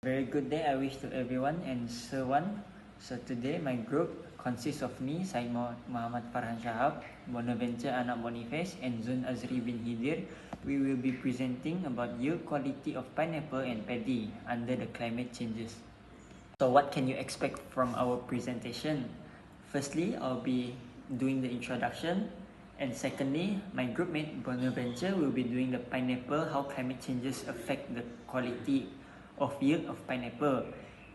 Very good day I wish to everyone and Sir Wan. So today my group consists of me, Said Muhammad Farhan Shahab, Bonaventure Anak Boniface and Zun Azri bin Hidir. We will be presenting about yield quality of pineapple and paddy under the climate changes. So what can you expect from our presentation? Firstly, I'll be doing the introduction, and secondly, my groupmate Bonaventure will be doing the pineapple, how climate changes affect the quality of yield of pineapple.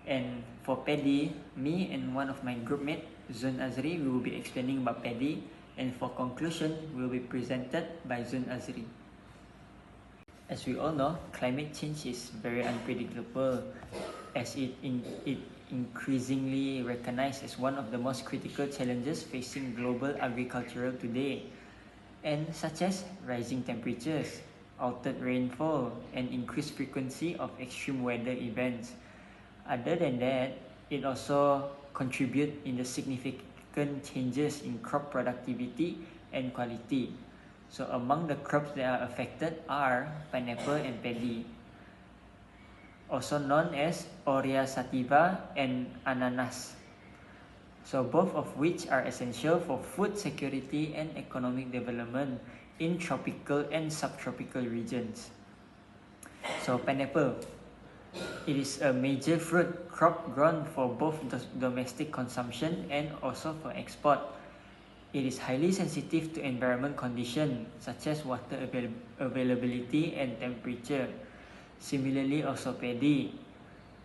And for paddy, me and one of my groupmate Zun Azri, we will be explaining about paddy, and for conclusion will be presented by Zun Azri. As we all know, climate change is very unpredictable, as it increasingly recognized as one of the most critical challenges facing global agriculture today, and such as rising temperatures, altered rainfall, and increased frequency of extreme weather events. Other than that, it also contributes in the significant changes in crop productivity and quality. So among the crops that are affected are pineapple and paddy, also known as Aurea sativa and ananas. So both of which are essential for food security and economic development in tropical and subtropical regions. So pineapple, it is a major fruit crop grown for both domestic consumption and also for export. It is highly sensitive to environment conditions such as water availability and temperature. Similarly, also paddy.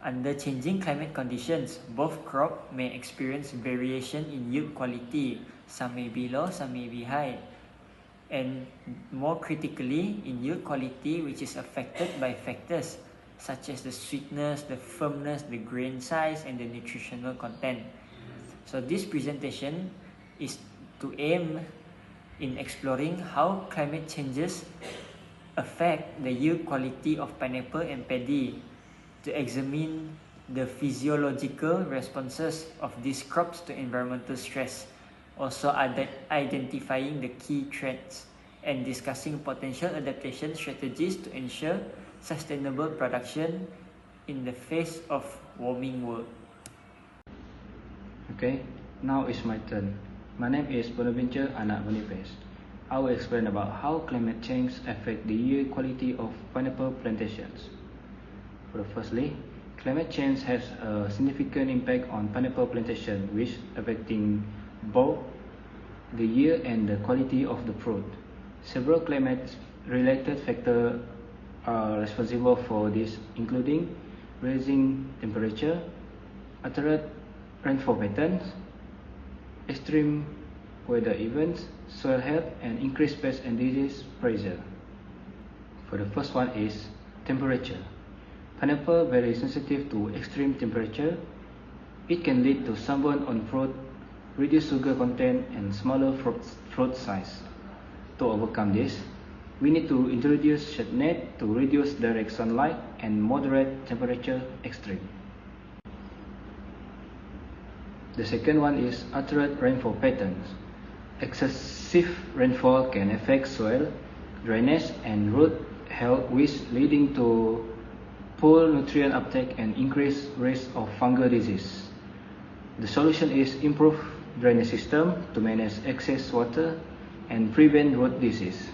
Under changing climate conditions, both crops may experience variation in yield quality. Some may be low, some may be high. And more critically, in yield quality, which is affected by factors such as the sweetness, the firmness, the grain size, and the nutritional content. So this presentation is to aim in exploring how climate changes affect the yield quality of pineapple and paddy, to examine the physiological responses of these crops to environmental stress, also identifying the key threats, and discussing potential adaptation strategies to ensure sustainable production in the face of warming world. Okay, now it's my turn. My name is Bonaventure Anak Boniface. I will explain about how climate change affects the yield quality of pineapple plantations. Firstly, climate change has a significant impact on pineapple plantation, which affecting both the yield and the quality of the fruit. Several climate-related factors are responsible for this, including rising temperature, altered rainfall patterns, extreme weather events, soil health, and increased pest and disease pressure. For the first one is temperature. Pineapple very sensitive to extreme temperature. It can lead to sunburn on fruit, reduced sugar content, and smaller fruit size. To overcome this, we need to introduce shade net to reduce direct sunlight and moderate temperature extreme. The second one is altered rainfall patterns. Excessive rainfall can affect soil drainage and root health, which leading to poor nutrient uptake and increased risk of fungal disease. The solution is improve drainage system to manage excess water and prevent root disease.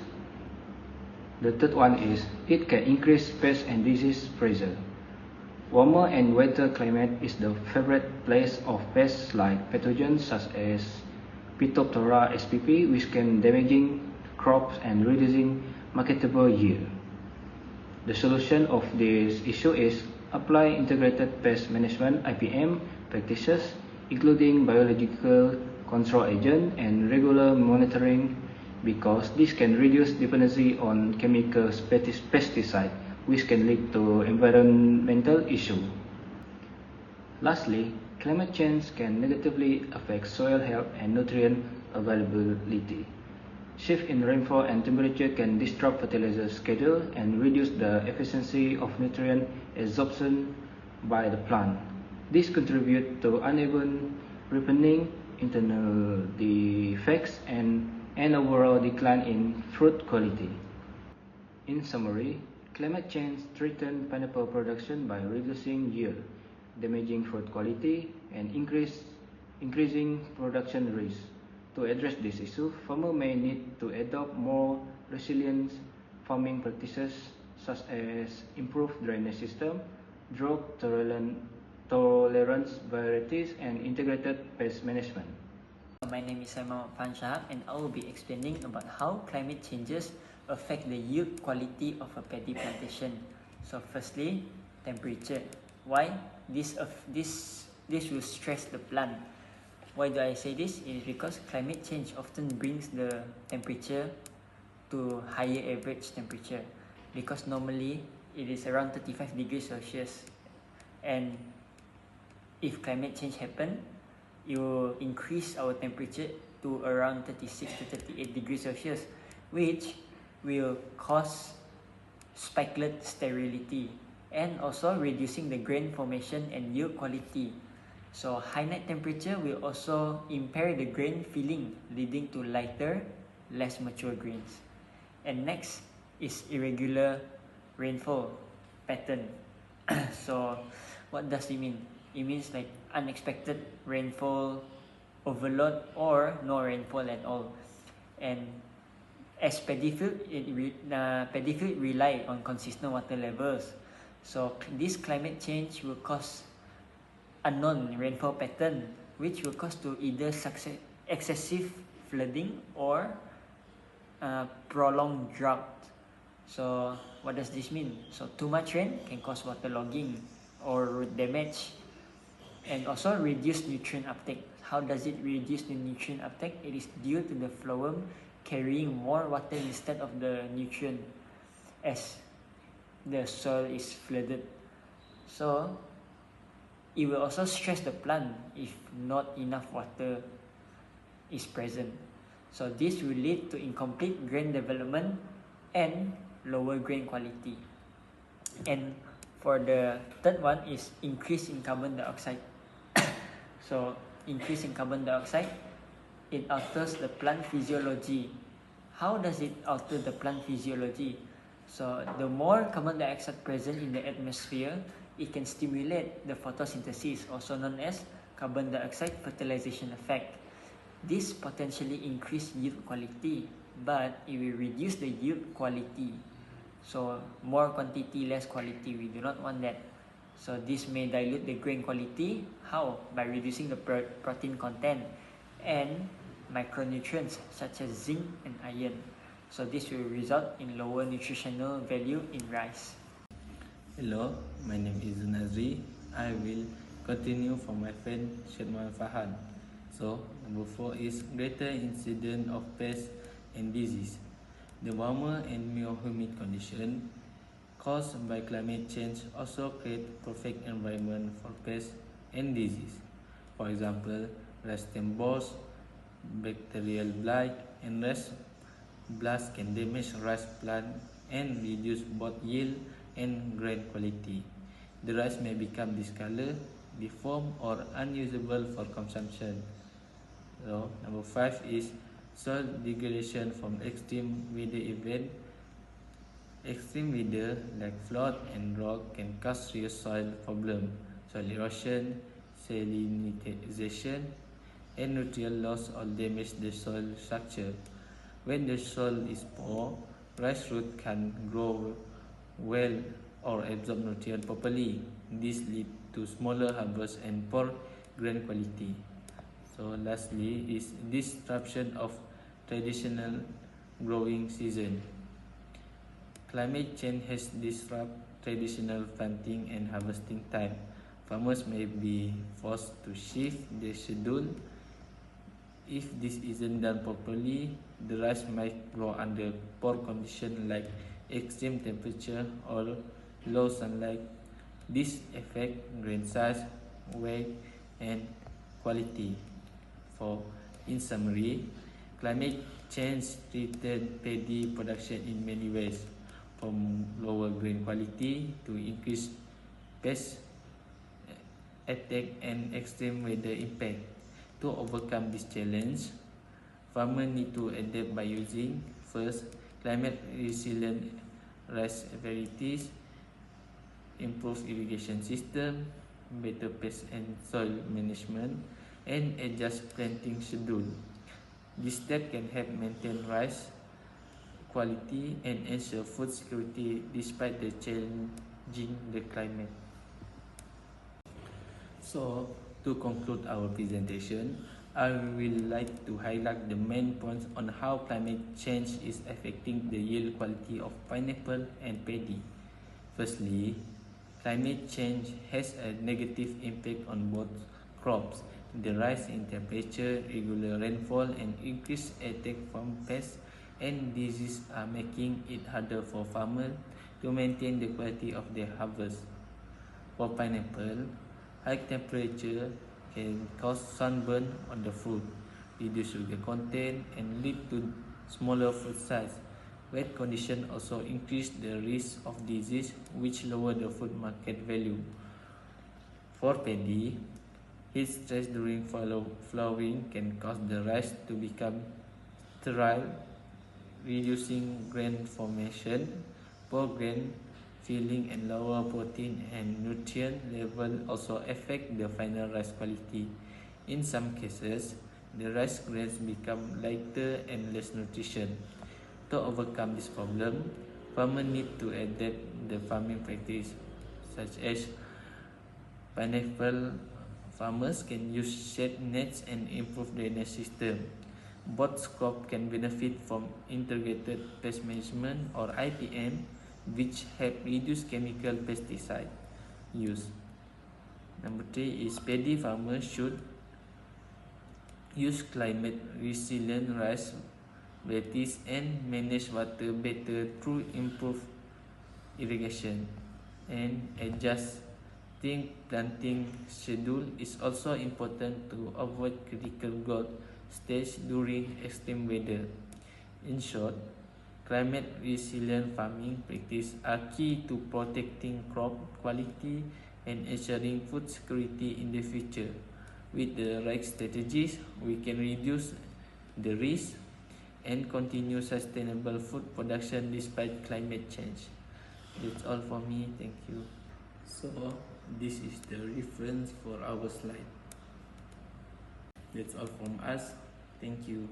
The third one is it can increase pest and disease pressure. Warmer and wetter climate is the favorite place of pests like pathogens such as Phytophthora spp, which can damaging crops and reducing marketable yield. The solution of this issue is apply integrated pest management (IPM) practices, including biological control agent and regular monitoring, because this can reduce dependency on chemical pesticide, which can lead to environmental issue. Lastly, climate change can negatively affect soil health and nutrient availability. Shift in rainfall and temperature can disrupt fertilizer schedule and reduce the efficiency of nutrient absorption by the plant. This contributes to uneven ripening, internal defects, and an overall decline in fruit quality. In summary, Climate change threatens pineapple production by reducing yield, damaging fruit quality, and increasing production risk. To address this issue, farmers may need to adopt more resilient farming practices such as improved drainage system, drought tolerance varieties, and integrated pest management. My name is Simon Panshahab and I will be explaining about how climate changes affect the yield quality of a paddy plantation. So firstly, temperature. Why? This will stress the plant. Why do I say this? It is because climate change often brings the temperature to higher average temperature, because normally it is around 35 degrees Celsius, and if climate change happen, it will increase our temperature to around 36 to 38 degrees Celsius, which will cause spikelet sterility and also reducing the grain formation and yield quality. So high night temperature will also impair the grain filling, leading to lighter, less mature grains. And next is irregular rainfall pattern. So what does it mean? It means like unexpected rainfall, overload, or no rainfall at all. And as paddy field rely on consistent water levels. So this climate change will cause unknown rainfall pattern, which will cause to either excessive flooding or prolonged drought. So what does this mean? So too much rain can cause waterlogging or root damage, and also reduce nutrient uptake. How does it reduce the nutrient uptake? It is due to the phloem carrying more water instead of the nutrient as the soil is flooded. So it will also stress the plant if not enough water is present. So this will lead to incomplete grain development and lower grain quality. And for the third one is increase in carbon dioxide. So increase in carbon dioxide, it alters the plant physiology. How does it alter the plant physiology? So the more carbon dioxide present in the atmosphere, it can stimulate the photosynthesis, also known as carbon dioxide fertilization effect. This potentially increase yield quality, but it will reduce the yield quality. So more quantity, less quality, we do not want that. So this may dilute the grain quality. How? By reducing the protein content and micronutrients such as zinc and iron. So this will result in lower nutritional value in rice. Hello, my name is Nazri. I will continue from my friend Shedman Fahan. So number 4 is greater incidence of pests and disease. The warmer and more humid condition caused by climate change also create perfect environment for pests and disease. For example, rice stem borers, bacterial blight, and rust blast can damage rice plant and reduce both yield and grain quality. The rice may become discolored, deformed, or unusable for consumption. So, number 5 is soil degradation from extreme weather event. Extreme weather like flood and drought can cause serious soil problem, soil erosion, salinization, and nutrient loss or damage the soil structure. When the soil is poor, rice root can't grow well or absorb nutrients properly. This leads to smaller harvest and poor grain quality. So lastly is disruption of traditional growing season. Climate change has disrupted traditional planting and harvesting time. Farmers may be forced to shift their schedule. If this isn't done properly, the rice might grow under poor conditions like extreme temperature or low sunlight. This affects grain size, weight, and quality. In summary, climate change threatens paddy production in many ways, from lower grain quality to increased pest attack and extreme weather impact. To overcome this challenge, farmers need to adapt by using first, climate resilient rice varieties, improve irrigation system, better pest and soil management, and adjust planting schedule. This step can help maintain rice quality and ensure food security despite the changing the climate. So, to conclude our presentation, I will like to highlight the main points on how climate change is affecting the yield quality of pineapple and paddy. Firstly, climate change has a negative impact on both crops. The rise in temperature, irregular rainfall, and increased attack from pests and diseases are making it harder for farmers to maintain the quality of their harvest. For pineapple, high temperature can cause sunburn on the fruit, reduce sugar content, and lead to smaller fruit size. Wet conditions also increase the risk of disease, which lower the food market value. For paddy, heat stress during flowering can cause the rice to become sterile, reducing grain formation. Poor grain filling and lower protein and nutrient level also affect the final rice quality. In some cases, the rice grains become lighter and less nutrition. To overcome this problem, farmers need to adapt the farming practice, such as pineapple farmers can use shade nets and improve drainage system. Both crops can benefit from integrated pest management or IPM, which help reduce chemical pesticide use. Number 3 is paddy farmers should use climate resilient rice varieties and manage water better through improved irrigation, and adjusting planting schedule is also important to avoid critical growth stage during extreme weather. In short, climate resilient farming practices are key to protecting crop quality and ensuring food security in the future. With the right strategies, we can reduce the risk and continue sustainable food production despite climate change. That's all for me. Thank you. So, this is the reference for our slide. That's all from us. Thank you.